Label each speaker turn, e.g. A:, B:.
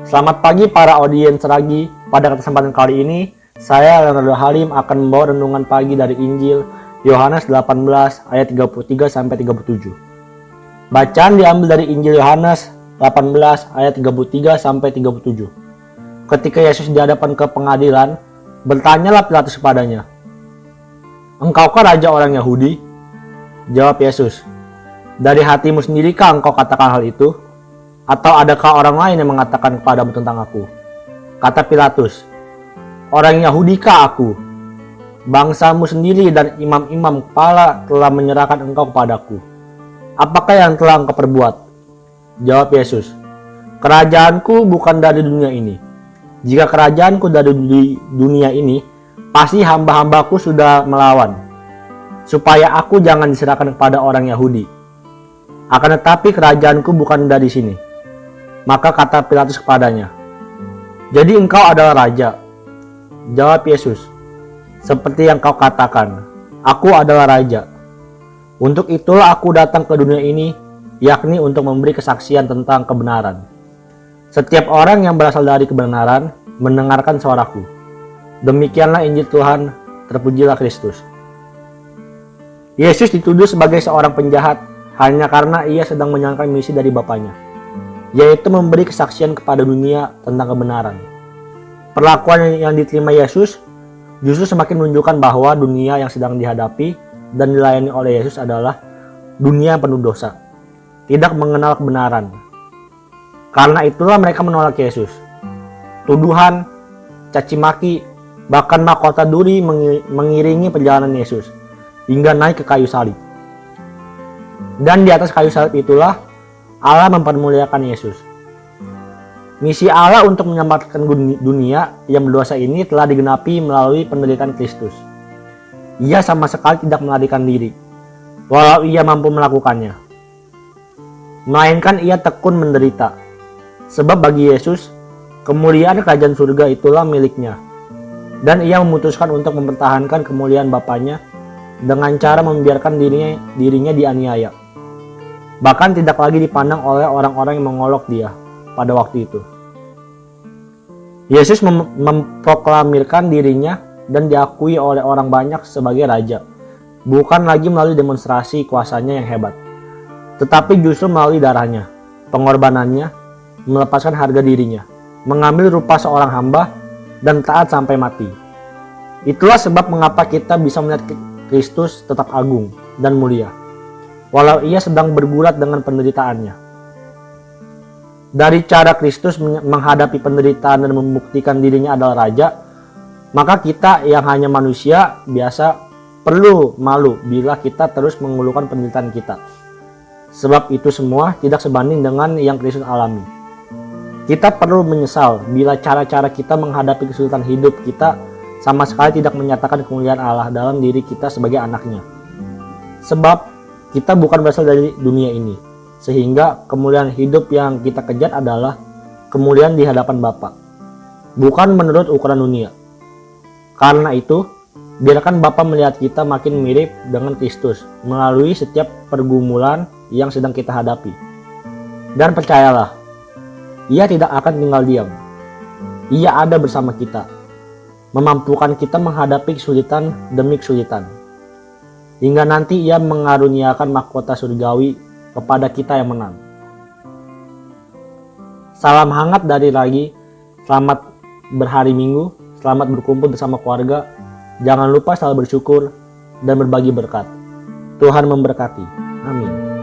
A: Selamat pagi para audiens Ragi. Pada kesempatan kali ini, saya Leonardo Halim akan membawa renungan pagi dari Injil Yohanes 18 ayat 33 sampai 37. Bacaan diambil dari Injil Yohanes 18 ayat 33 sampai 37. Ketika Yesus dihadapkan ke pengadilan, bertanyalah Pilatus kepadanya, "Engkaukah raja orang Yahudi?" Jawab Yesus, "Dari hatimu sendirikah engkau katakan hal itu? Atau adakah orang lain yang mengatakan kepadamu tentang aku?" Kata Pilatus, "Orang Yahudikah aku? Bangsamu sendiri dan imam-imam kepala telah menyerahkan engkau kepadaku. Apakah yang telah engkau perbuat?" Jawab Yesus, "Kerajaanku bukan dari dunia ini. Jika kerajaanku dari dunia ini, pasti hamba-hambaku sudah melawan, supaya aku jangan diserahkan kepada orang Yahudi. Akan tetapi kerajaanku bukan dari sini." Maka kata Pilatus kepadanya, "Jadi engkau adalah raja?" Jawab Yesus, "Seperti yang kau katakan, aku adalah raja. Untuk itulah aku datang ke dunia ini, yakni untuk memberi kesaksian tentang kebenaran. Setiap orang yang berasal dari kebenaran mendengarkan suaraku." Demikianlah Injil Tuhan, terpujilah Kristus. Yesus dituduh sebagai seorang penjahat hanya karena ia sedang menjalankan misi dari Bapaknya, yaitu memberi kesaksian kepada dunia tentang kebenaran. Perlakuan yang diterima Yesus justru semakin menunjukkan bahwa dunia yang sedang dihadapi dan dilayani oleh Yesus adalah dunia yang penuh dosa, tidak mengenal kebenaran. Karena itulah mereka menolak Yesus. Tuduhan, caci maki, bahkan mahkota duri mengiringi perjalanan Yesus hingga naik ke kayu salib. Dan di atas kayu salib itulah Allah mempermuliakan Yesus. Misi Allah untuk menyelamatkan dunia yang berdosa ini telah digenapi melalui penderitaan Kristus. Ia sama sekali tidak melarikan diri, walau ia mampu melakukannya. Melainkan ia tekun menderita. Sebab bagi Yesus, kemuliaan kerajaan surga itulah miliknya. Dan ia memutuskan untuk mempertahankan kemuliaan Bapaknya dengan cara membiarkan dirinya dianiaya. Bahkan tidak lagi dipandang oleh orang-orang yang mengolok dia pada waktu itu. Yesus memproklamirkan dirinya dan diakui oleh orang banyak sebagai raja, bukan lagi melalui demonstrasi kuasanya yang hebat, tetapi justru melalui darahnya, pengorbanannya, melepaskan harga dirinya, mengambil rupa seorang hamba, dan taat sampai mati. Itulah sebab mengapa kita bisa melihat Kristus tetap agung dan mulia, walau ia sedang bergulat dengan penderitaannya. Dari cara Kristus menghadapi penderitaan dan membuktikan dirinya adalah raja, maka kita yang hanya manusia biasa perlu malu bila kita terus mengeluhkan penderitaan kita. Sebab itu semua tidak sebanding dengan yang Kristus alami. Kita perlu menyesal bila cara-cara kita menghadapi kesulitan hidup kita sama sekali tidak menyatakan kemuliaan Allah dalam diri kita sebagai anaknya. Sebab kita bukan berasal dari dunia ini, sehingga kemuliaan hidup yang kita kejar adalah kemuliaan di hadapan Bapa, bukan menurut ukuran dunia. Karena itu, biarkan Bapa melihat kita makin mirip dengan Kristus melalui setiap pergumulan yang sedang kita hadapi. Dan percayalah, Ia tidak akan tinggal diam. Ia ada bersama kita, memampukan kita menghadapi kesulitan demi kesulitan, hingga nanti Ia mengaruniakan mahkota surgawi kepada kita yang menang. Salam hangat dari Ragi. Selamat berhari Minggu, selamat berkumpul bersama keluarga. Jangan lupa selalu bersyukur dan berbagi berkat. Tuhan memberkati. Amin.